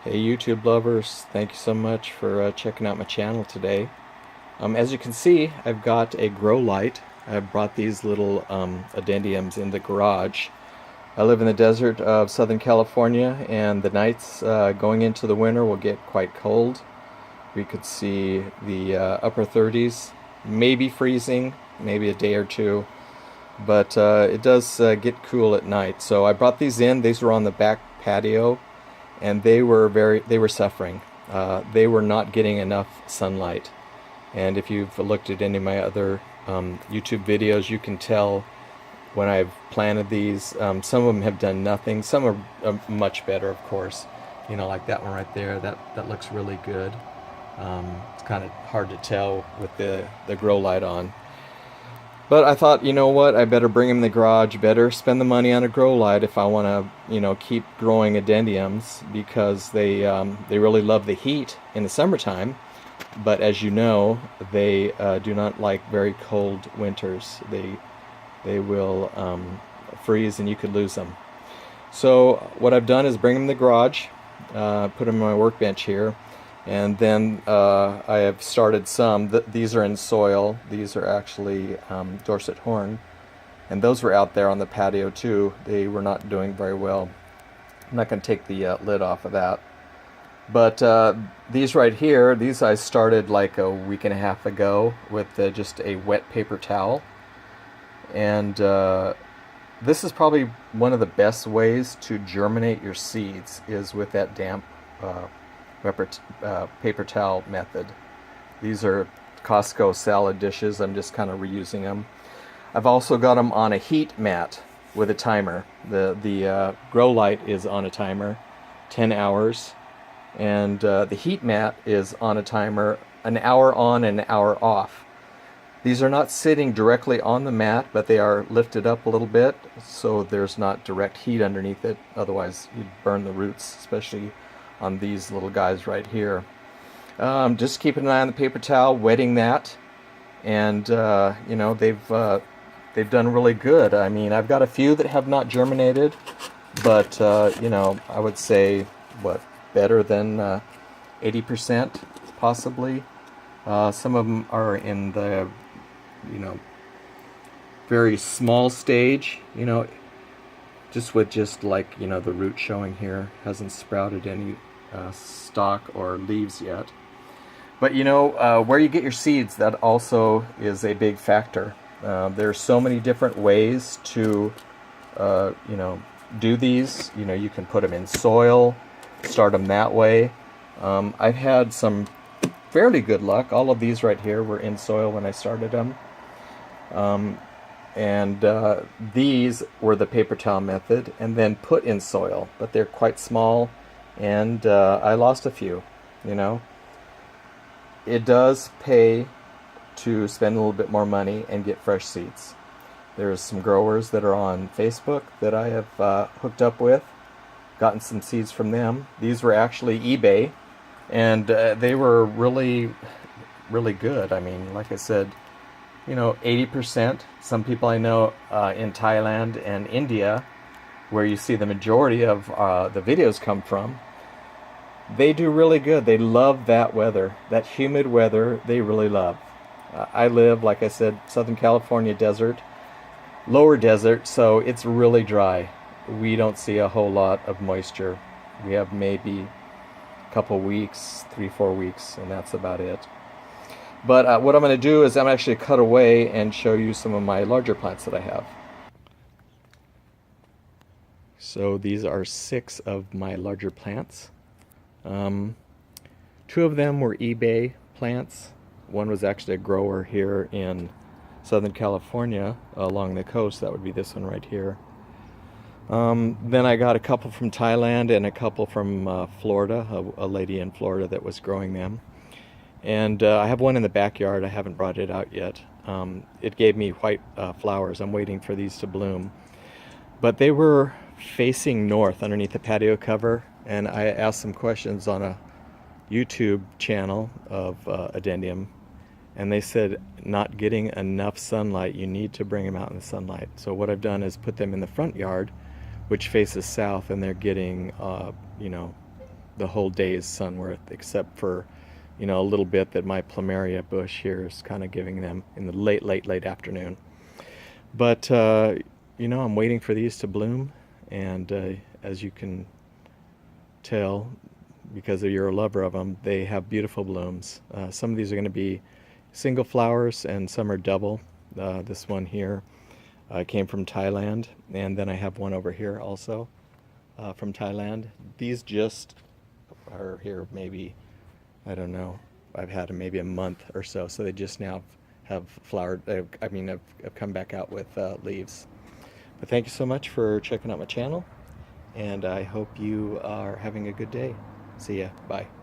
Hey YouTube lovers, thank you so much for checking out my channel today. As you can see, I've got a grow light. I brought these little Adeniums in the garage. I live in the desert of Southern California, and the nights going into the winter will get quite cold. We could see the upper 30s, maybe freezing, maybe a day or two, but it does get cool at night. So I brought these in. These were on the back patio, and they were suffering. They were not getting enough sunlight. And if you've looked at any of my other YouTube videos, you can tell when I've planted these, some of them have done nothing. Some are much better, of course. You know, like that one right there. That looks really good. It's kind of hard to tell with the grow light on. But I thought, you know what, I better bring them in the garage, better spend the money on a grow light if I want to, you know, keep growing Adeniums, because they really love the heat in the summertime. But as you know, they do not like very cold winters. They will freeze and you could lose them. So what I've done is bring them in the garage, put them on my workbench here. And then I have started some. These are in soil. These are actually Dorset horn. And those were out there on the patio too. They were not doing very well. I'm not going to take the lid off of that. But these right here, these I started like a week and a half ago with just a wet paper towel. And this is probably one of the best ways to germinate your seeds, is with that damp paper towel method. These are Costco salad dishes. I'm just kind of reusing them. I've also got them on a heat mat with a timer. The grow light is on a timer, 10 hours, and the heat mat is on a timer, an hour on and an hour off. These are not sitting directly on the mat, but they are lifted up a little bit so there's not direct heat underneath it. Otherwise you'd burn the roots, especially on these little guys right here. Just keeping an eye on the paper towel, wetting that, and you know, they've done really good. I mean, I've got a few that have not germinated, but you know, I would say better than 80% possibly. Some of them are in the, you know, very small stage, you know, just like, you know, the root showing here hasn't sprouted any stalk or leaves yet. But you know, where you get your seeds, that also is a big factor. There's so many different ways to you know, do these. You know, you can put them in soil, start them that way. I've had some fairly good luck. All of these right here were in soil when I started them. And these were the paper towel method and then put in soil, but they're quite small, and I lost a few. You know, it does pay to spend a little bit more money and get fresh seeds. There's some growers that are on Facebook that I have hooked up with, gotten some seeds from them. These were actually eBay, and they were really good. I mean, like I said, you know, 80%. Some people I know in Thailand and India, where you see the majority of the videos come from, they do really good. They love that weather, that humid weather. They really love. I live, like I said, Southern California desert, lower desert, so it's really dry. We don't see a whole lot of moisture. We have maybe a couple weeks, 3-4 weeks, and that's about it. But what I'm going to do is I'm actually cut away and show you some of my larger plants that I have. So these are 6 of my larger plants. 2 of them were eBay plants. One was actually a grower here in Southern California along the coast. That would be this one right here. Then I got a couple from Thailand and a couple from Florida, a lady in Florida that was growing them. And I have one in the backyard. I haven't brought it out yet. It gave me white flowers. I'm waiting for these to bloom. But they were facing north underneath the patio cover, and I asked some questions on a YouTube channel of Adenium, and they said not getting enough sunlight. You need to bring them out in the sunlight. So what I've done is put them in the front yard, which faces south, and they're getting you know, the whole day's sun worth, except for, a little bit that my plumeria bush here is kind of giving them in the late afternoon. But I'm waiting for these to bloom, and as you can tell, because you're a lover of them, they have beautiful blooms. Some of these are going to be single flowers, and some are double. This one here came from Thailand, and then I have one over here also from Thailand. These just are here maybe, I don't know, I've had them maybe a month or so, so they just now have flowered, have come back out with leaves. But thank you so much for checking out my channel, and I hope you are having a good day. See ya. Bye.